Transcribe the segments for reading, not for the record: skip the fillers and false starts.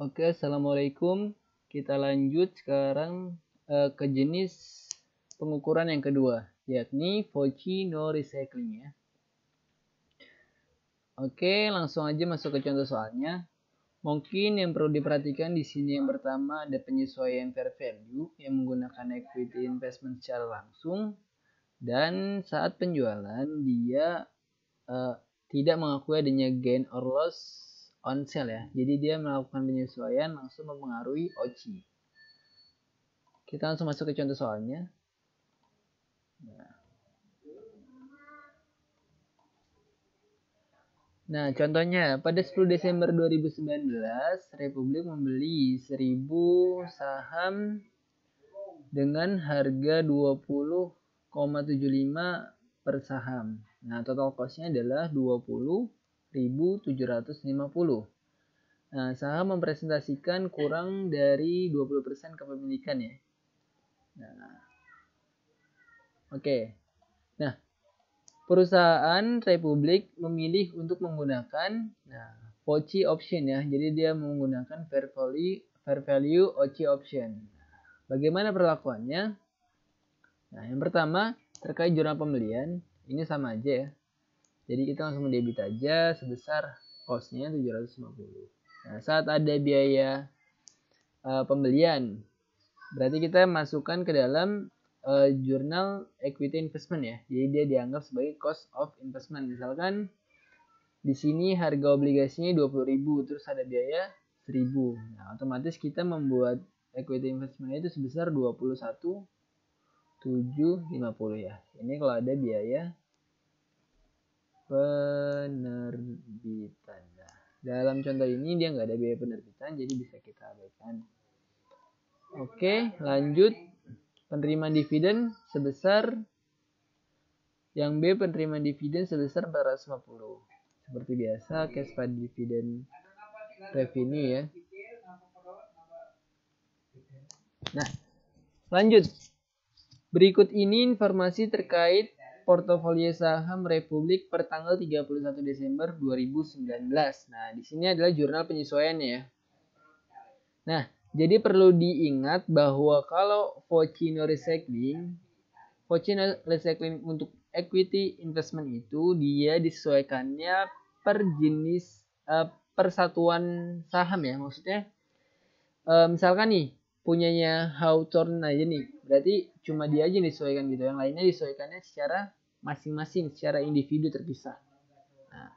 Oke, assalamualaikum. Kita lanjut sekarang ke jenis pengukuran yang kedua, yakni Fauci no recycling ya. Oke, langsung aja masuk ke contoh soalnya. Mungkin yang perlu diperhatikan di sini yang pertama ada penyesuaian fair value yang menggunakan equity investment secara langsung, dan saat penjualan dia tidak mengakui adanya gain or loss on sale ya. Jadi dia melakukan penyesuaian langsung mempengaruhi OCI. Kita langsung masuk ke contoh soalnya. Nah, contohnya pada 10 Desember 2019, Republik membeli 1000 saham dengan harga 20,75 per saham. Nah, total cost-nya adalah 20.750. Nah, saham mempresentasikan kurang dari 20% kepemilikan ya. Nah, oke. Nah, perusahaan Republik memilih untuk menggunakan Fauci option ya. Jadi dia menggunakan fair value OCI option. Bagaimana perlakuannya? Nah, yang pertama terkait jurnal pembelian, ini sama aja ya. Jadi kita langsung mendebit aja sebesar cost-nya 750. Nah, saat ada biaya pembelian, berarti kita masukkan ke dalam jurnal equity investment ya. Jadi dia dianggap sebagai cost of investment. Misalkan di sini harga obligasinya 20.000, terus ada biaya 1.000. Nah, otomatis kita membuat equity investment itu sebesar 21.750 ya. Ini kalau ada biaya penerbitan. Nah, dalam contoh ini dia nggak ada biaya penerbitan, jadi bisa kita abaikan. Oke, lanjut. Penerimaan dividen sebesar yang B, penerimaan dividen sebesar 450. Seperti biasa, cash pada dividen revenue ya. Nah, lanjut. Berikut ini informasi terkait portofolio saham Republik per tanggal 31 Desember 2019. Nah, di sini adalah jurnal penyesuaiannya ya. Nah, jadi perlu diingat bahwa kalau Fauci no recycling untuk equity investment itu dia disesuaikannya per jenis persatuan saham ya. Maksudnya misalkan nih punyanya Hawthorne aja nih, berarti cuma dia aja yang disesuaikan gitu. Yang lainnya disesuaikannya secara masing-masing, secara individu terpisah. Nah,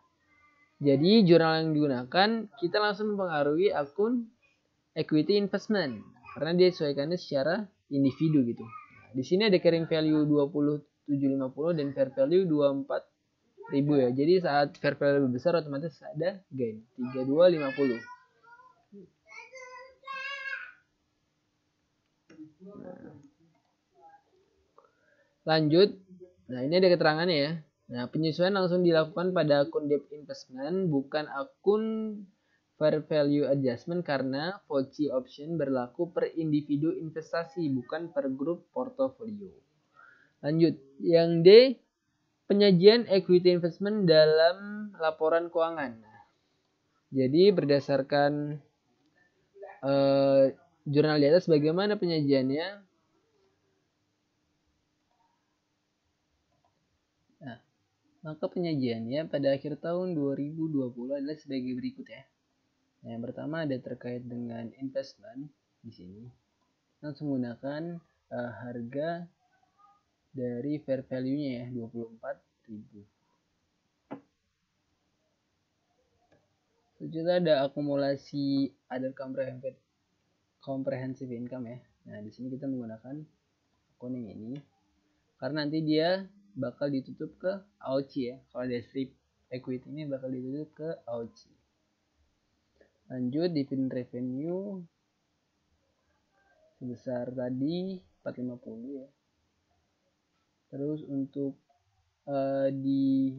jadi jurnal yang digunakan kita langsung mempengaruhi akun equity investment karena dia disesuaikannya secara individu gitu. Nah, di sini ada carrying value 20.750 dan fair value 24.000 ya. Jadi saat fair value lebih besar otomatis ada gain 3250. Lanjut. Nah, ini ada keterangannya ya. Nah, penyesuaian langsung dilakukan pada akun debt investment, bukan akun fair value adjustment karena Fauci option berlaku per individu investasi, bukan per grup portofolio. Lanjut. Yang D, penyajian equity investment dalam laporan keuangan. Jadi berdasarkan jurnal di atas bagaimana penyajiannya? Nah, maka penyajiannya pada akhir tahun 2020 adalah sebagai berikut ya. Nah, yang pertama ada terkait dengan investment di sini. Langsung menggunakan harga dari fair value-nya ya 24.000. Selanjutnya ada akumulasi other comprehensive income ya. Nah, di sini kita menggunakan akun yang ini karena nanti dia bakal ditutup ke AOCI ya. Kalau ada strip equity ini bakal ditutup ke AOCI. Lanjut, dividend revenue sebesar tadi 450 ya. Terus untuk di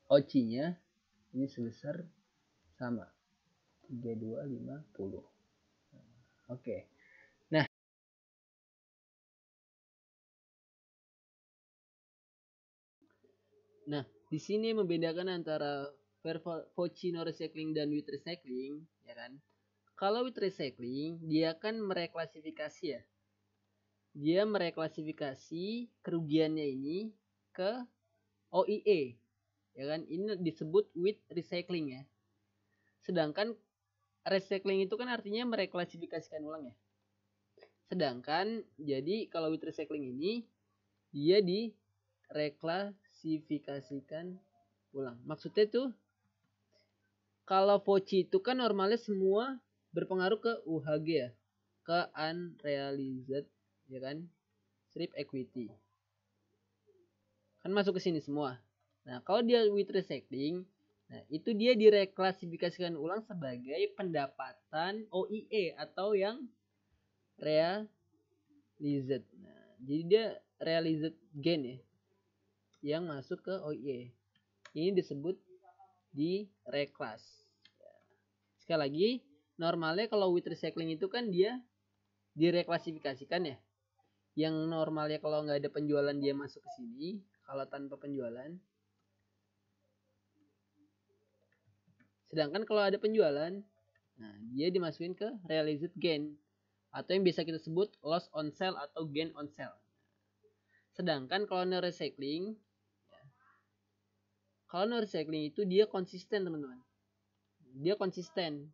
OCI-nya ini sebesar sama 3250. Oke. Nah, di sini membedakan antara Fauci no recycling dan with recycling, ya kan? kalau with recycling dia kan mereklasifikasi ya. Dia mereklasifikasi kerugiannya ini ke OIE. Ya kan? Ini disebut with recycling ya. Sedangkan recycling itu kan artinya mereklasifikasikan ulang ya. Sedangkan jadi kalau with recycling ini dia direklasifikasikan ulang. Maksudnya tuh kalau VOCI itu kan normalnya semua berpengaruh ke UHG ya, ke unrealized ya kan, strip equity. Kan masuk ke sini semua. Nah, kalau dia with recycling, nah itu dia direklasifikasikan ulang sebagai pendapatan OIE atau yang realized. Nah, jadi dia realized gain ya, yang masuk ke OIE. Ini disebut di reklas. Sekali lagi, normalnya kalau with recycling itu kan dia direklasifikasikan ya. Yang normalnya kalau nggak ada penjualan dia masuk ke sini. Kalau tanpa penjualan. Sedangkan kalau ada penjualan, nah dia dimasukin ke realized gain. Atau yang bisa kita sebut loss on sale atau gain on sale. Sedangkan kalau no recycling, itu dia konsisten teman-teman. Dia konsisten.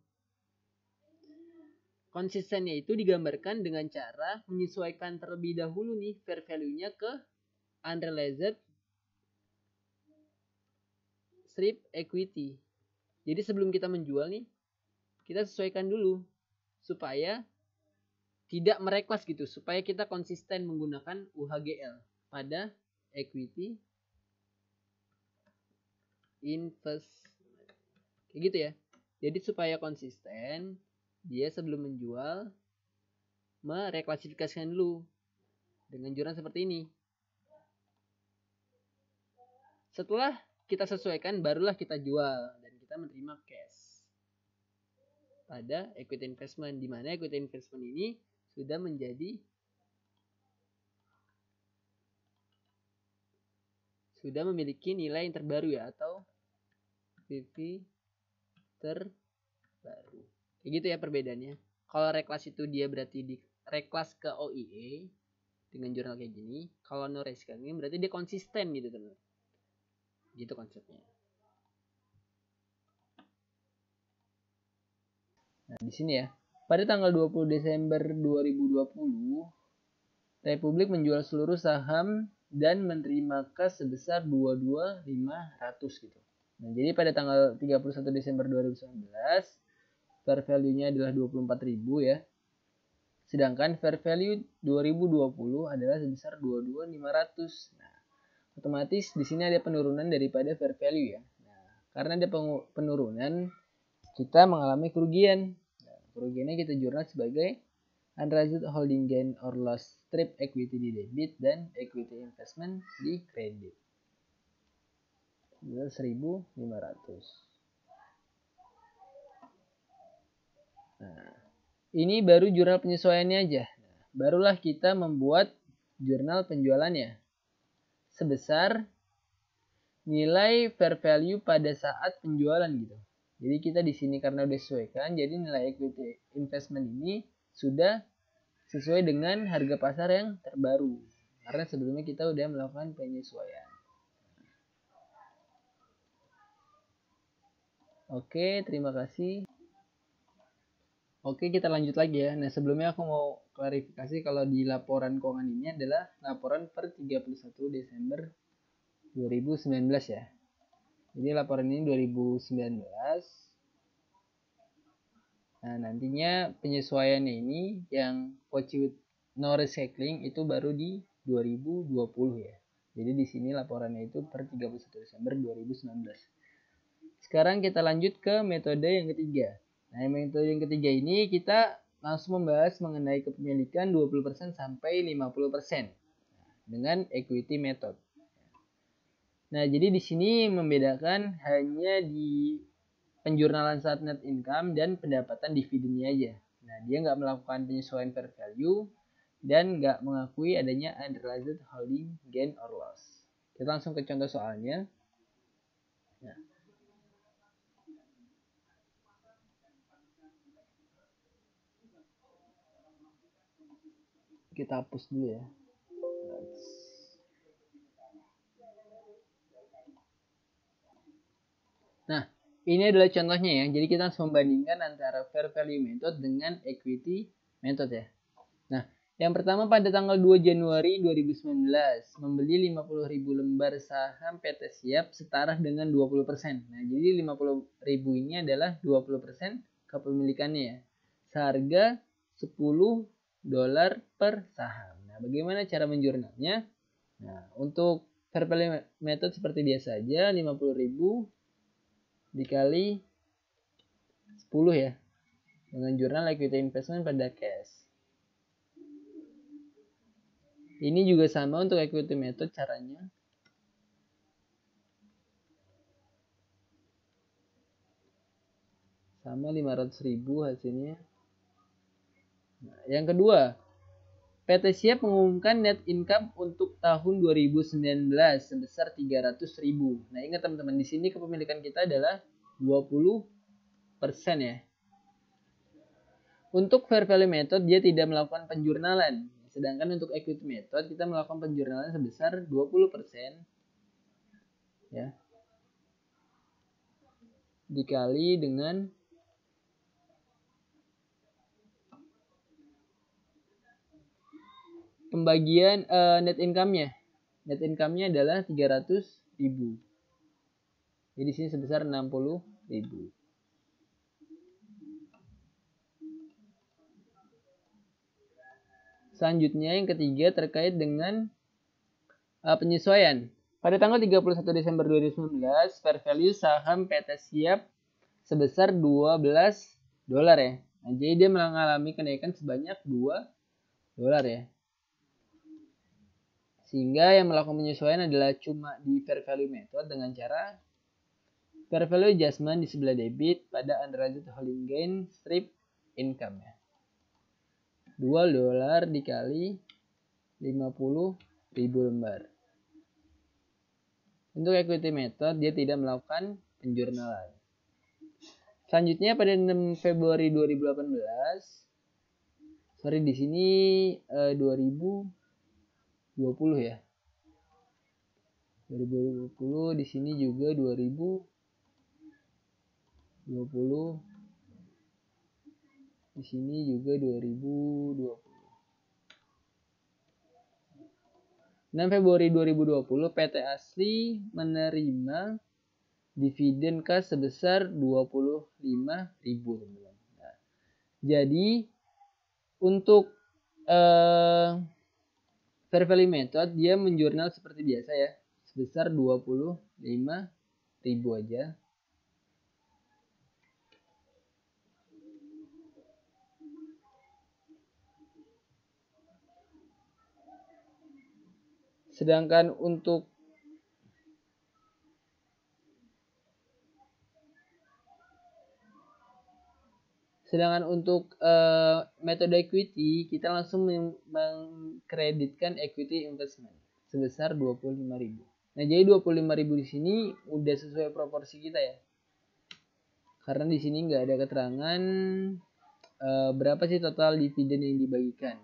Konsistennya itu digambarkan dengan cara menyesuaikan terlebih dahulu nih fair value-nya ke unrealized strip equity. Jadi sebelum kita menjual nih, kita sesuaikan dulu supaya tidak mereklas gitu, supaya kita konsisten menggunakan UHGL pada equity investment. Kayak gitu ya. Jadi supaya konsisten, dia sebelum menjual mereklasifikasikan dulu dengan jurnal seperti ini. Setelah kita sesuaikan, barulah kita jual dan kita menerima cash pada equity investment, di mana equity investment ini sudah memiliki nilai yang terbaru ya, atau PV terbaru. Kayak gitu ya perbedaannya. Kalau reklas itu dia berarti di reklas ke OIE dengan jurnal kayak gini. Kalau no recycling berarti dia konsisten gitu teman. Gitu konsepnya. Nah, di sini ya. Pada tanggal 20 Desember 2020, Republik menjual seluruh saham dan menerima kas sebesar 22.500 gitu. Nah, jadi pada tanggal 31 Desember 2019, fair value-nya adalah 24.000 ya. Sedangkan fair value 2020 adalah sebesar 22.500. Nah, otomatis di sini ada penurunan daripada fair value ya. Nah, karena ada penurunan, kita mengalami kerugian. Nah, kerugiannya kita jurnal sebagai unrealized holding gain or loss, strip equity di debit dan equity investment di kredit. 1.500. Nah, ini baru jurnal penyesuaiannya aja. Nah, barulah kita membuat jurnal penjualannya sebesar nilai fair value pada saat penjualan gitu. Jadi kita di sini karena udah sesuaikan, jadi nilai equity investment ini sudah sesuai dengan harga pasar yang terbaru. Karena sebelumnya kita udah melakukan penyesuaian. Oke, terima kasih. Oke, kita lanjut lagi ya. Nah, sebelumnya aku mau klarifikasi kalau di laporan keuangan ini adalah laporan per 31 Desember 2019 ya. Jadi laporan ini 2019. Nah, nantinya penyesuaiannya ini yang VOCI with no recycling itu baru di 2020 ya. Jadi di sini laporannya itu per 31 Desember 2019. Sekarang kita lanjut ke metode yang ketiga. Nah, metode yang ketiga ini kita langsung membahas mengenai kepemilikan 20% sampai 50% dengan equity method. Nah, jadi di sini membedakan hanya di penjurnalan saat net income dan pendapatan dividennya aja. Nah, dia nggak melakukan penyesuaian fair value dan nggak mengakui adanya unrealized holding gain or loss. Kita langsung ke contoh soalnya. Nah, Kita hapus dulu ya. Nah, ini adalah contohnya ya. Jadi kita harus membandingkan antara fair value method dengan equity method ya. Nah, yang pertama pada tanggal 2 Januari 2019 membeli 50.000 lembar saham PT Siap setara dengan 20%. Nah, jadi 50.000 ini adalah 20% kepemilikannya ya. Seharga $10 per saham. Nah, bagaimana cara menjurnalnya? Nah, untuk fair value method seperti biasa aja, 50.000 dikali 10 ya. Dengan jurnal equity investment pada cash. Ini juga sama untuk equity method caranya. Sama 500.000 hasilnya. Nah, yang kedua, PT Siap mengumumkan net income untuk tahun 2019 sebesar 300.000. Nah, ingat teman-teman, di sini kepemilikan kita adalah 20% ya. Untuk fair value method dia tidak melakukan penjurnalan. Sedangkan untuk equity method kita melakukan penjurnalan sebesar 20% ya. Dikali dengan pembagian net income-nya. Net income-nya adalah 300.000. Jadi di sini sebesar 60.000. Selanjutnya yang ketiga terkait dengan penyesuaian. Pada tanggal 31 Desember 2019, fair value saham PT Siap sebesar $12 ya. Nah, jadi dia mengalami kenaikan sebanyak $2 ya. Sehingga yang melakukan penyesuaian adalah cuma di fair value method dengan cara fair value adjustment di sebelah debit pada unrealized holding gain strip income ya. $2 dikali 50.000 lembar. Untuk equity method dia tidak melakukan penjurnalan. Selanjutnya pada 6 Februari 2018. Sorry di sini 2020 ya. 2020 di sini juga 2020. Di sini juga 2020. 6 Februari 2020 PT Asli menerima dividen kas sebesar 25.000 teman-teman. Nah, jadi untuk fair value method dia menjurnal seperti biasa ya, sebesar 25.000 aja. Sedangkan untuk metode equity kita langsung mengkreditkan equity investment sebesar 25.000. Nah, jadi 25.000 di sini udah sesuai proporsi kita ya. Karena di sini nggak ada keterangan berapa sih total dividen yang dibagikan.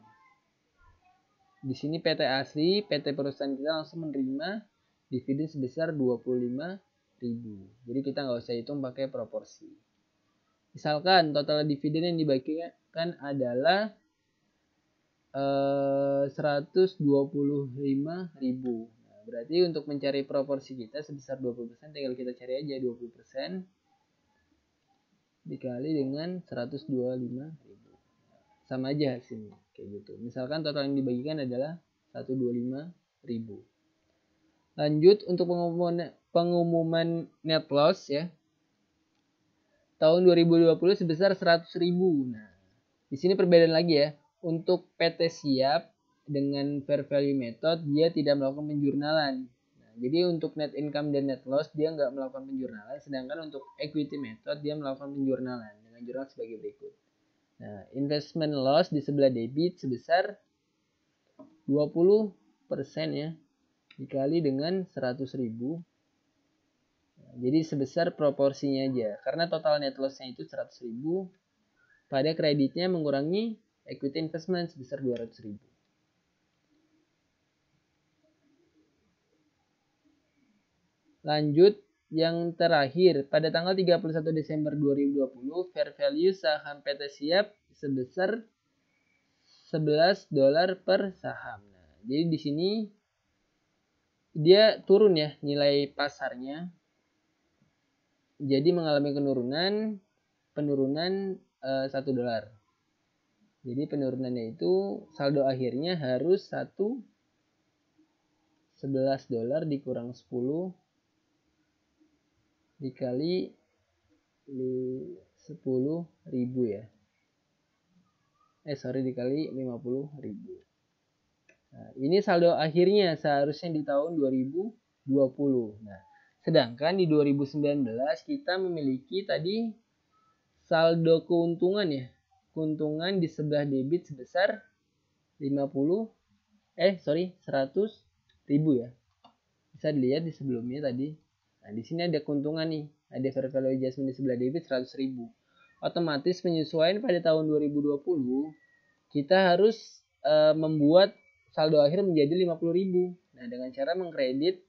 Di sini PT Asli, PT perusahaan kita langsung menerima dividen sebesar 25.000. Jadi kita nggak usah hitung pakai proporsi. Misalkan total dividen yang dibagikan adalah 125.000. Nah, berarti untuk mencari proporsi kita sebesar 20%, tinggal kita cari aja 20% dikali dengan 125.000. Sama aja hasilnya kayak gitu. Misalkan total yang dibagikan adalah 125.000. Lanjut untuk pengumuman net loss ya. Tahun 2020 sebesar 100.000. Nah, di sini perbedaan lagi ya. Untuk PT Siap dengan fair value method dia tidak melakukan penjurnalan. Nah, jadi untuk net income dan net loss dia nggak melakukan penjurnalan. Sedangkan untuk equity method dia melakukan penjurnalan dengan jurnal sebagai berikut. Nah, investment loss di sebelah debit sebesar 20% ya dikali dengan 100.000. Jadi sebesar proporsinya aja. Karena total net loss-nya itu 100.000. Pada kreditnya mengurangi equity investment sebesar 200.000. Lanjut, yang terakhir, pada tanggal 31 Desember 2020, fair value saham PT Siap sebesar $11 per saham. Nah, jadi di sini dia turun ya nilai pasarnya. Jadi mengalami penurunan $1. Jadi penurunannya itu saldo akhirnya harus $11 dikurang 10 dikali 10.000 ya. Dikali 50.000. Nah, ini saldo akhirnya seharusnya di tahun 2020. Nah, sedangkan di 2019 kita memiliki tadi saldo keuntungan ya. Keuntungan di sebelah debit sebesar 100.000 ya. Bisa dilihat di sebelumnya tadi. Nah, di sini ada keuntungan nih. Ada fair value adjustment di sebelah debit 100.000. Otomatis penyesuaian pada tahun 2020 kita harus membuat saldo akhir menjadi 50.000. Nah, dengan cara mengkredit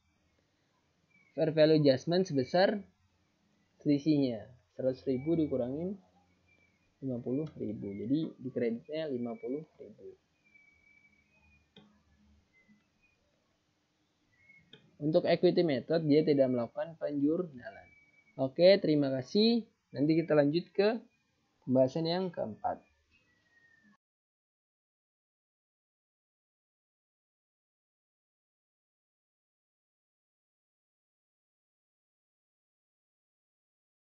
fair value adjustment sebesar selisihnya 100.000 dikurangin 50.000. Jadi dikreditnya 50.000. Untuk equity method dia tidak melakukan penjurnalan. Oke, terima kasih. Nanti kita lanjut ke pembahasan yang keempat.